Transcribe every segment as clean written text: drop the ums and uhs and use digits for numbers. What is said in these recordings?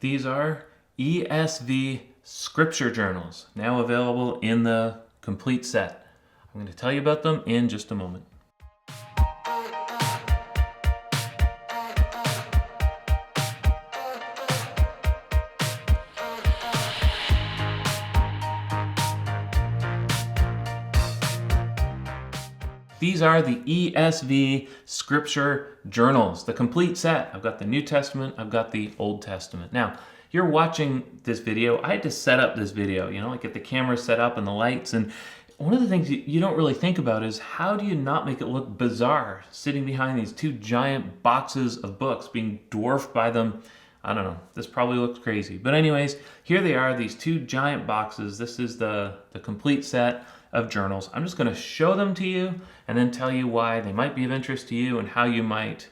These are ESV Scripture Journals, now available in the complete set. I'm going to tell you about them in just a moment. These are the ESV Scripture Journals, the complete set. I've got the New Testament, I've got the Old Testament. Now, you're watching this video. I had to set up this video, like get the camera set up and the lights. And one of the things you don't really think about is how do you not make it look bizarre sitting behind these two giant boxes of books being dwarfed by them. I don't know, this probably looks crazy. But anyways, here they are, these two giant boxes. This is the complete set of journals. I'm just going to show them to you and then tell you why they might be of interest to you and how you might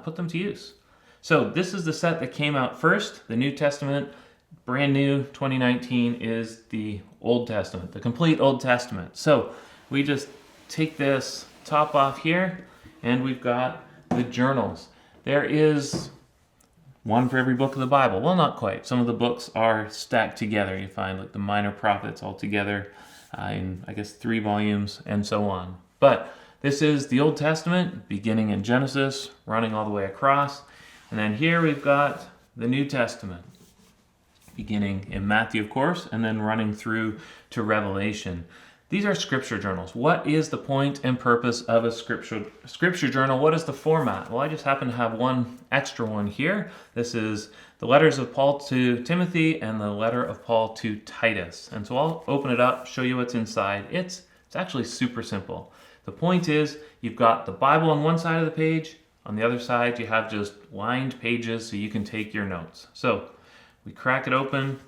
put them to use. So this is the set that came out first. The New Testament, brand new, 2019, is the Old Testament, the complete Old Testament. So we just take this top off here and we've got the journals. There is one for every book of the Bible. Well, not quite. Some of the books are stacked together. You find like the minor prophets all together in, I guess, 3 volumes and so on. But this is the Old Testament, beginning in Genesis, running all the way across. And then here we've got the New Testament, beginning in Matthew, of course, and then running through to Revelation. These are scripture journals. What is the point and purpose of a scripture journal? What is the format? Well, I just happen to have one extra one here. This is the letters of Paul to Timothy and the letter of Paul to Titus. And so I'll open it up, show you what's inside. It's actually super simple. The point is you've got the Bible on one side of the page. On the other side, you have just lined pages so you can take your notes. So we crack it open.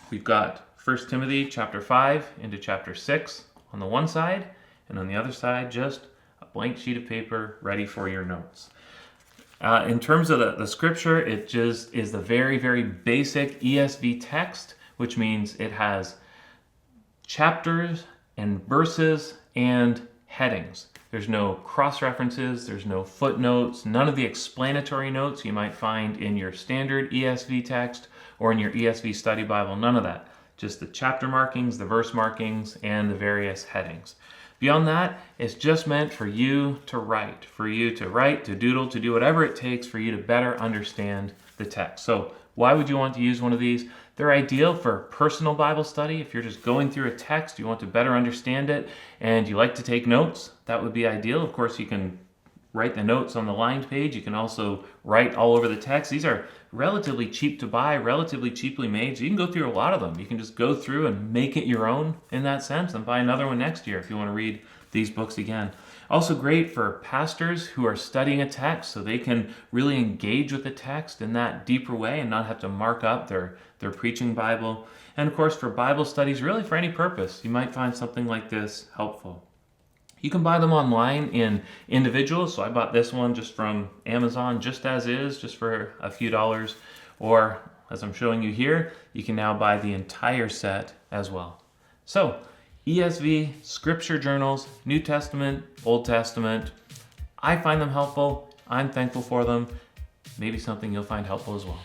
We've got 1 Timothy chapter 5 into chapter 6 on the one side, and on the other side, just a blank sheet of paper ready for your notes. In terms of the scripture, it just is the very, very basic ESV text, which means it has chapters and verses and headings. There's no cross-references, there's no footnotes, none of the explanatory notes you might find in your standard ESV text or in your ESV study Bible, none of that. Just the chapter markings, the verse markings, and the various headings. Beyond that, it's just meant for you to write, to doodle, to do whatever it takes for you to better understand the text. So why would you want to use one of these? They're ideal for personal Bible study. If you're just going through a text, you want to better understand it, and you like to take notes, that would be ideal. Of course, you can write the notes on the lined page. You can also write all over the text. These are relatively cheap to buy, relatively cheaply made, so you can go through a lot of them. You can just go through and make it your own in that sense and buy another one next year if you want to read these books again. Also great for pastors who are studying a text so they can really engage with the text in that deeper way and not have to mark up their preaching Bible. And of course for Bible studies, really for any purpose, you might find something like this helpful. You can buy them online in individuals. So I bought this one just from Amazon, just as is, just for a few dollars. Or, as I'm showing you here, you can now buy the entire set as well. So, ESV Scripture Journals, New Testament, Old Testament. I find them helpful. I'm thankful for them. Maybe something you'll find helpful as well.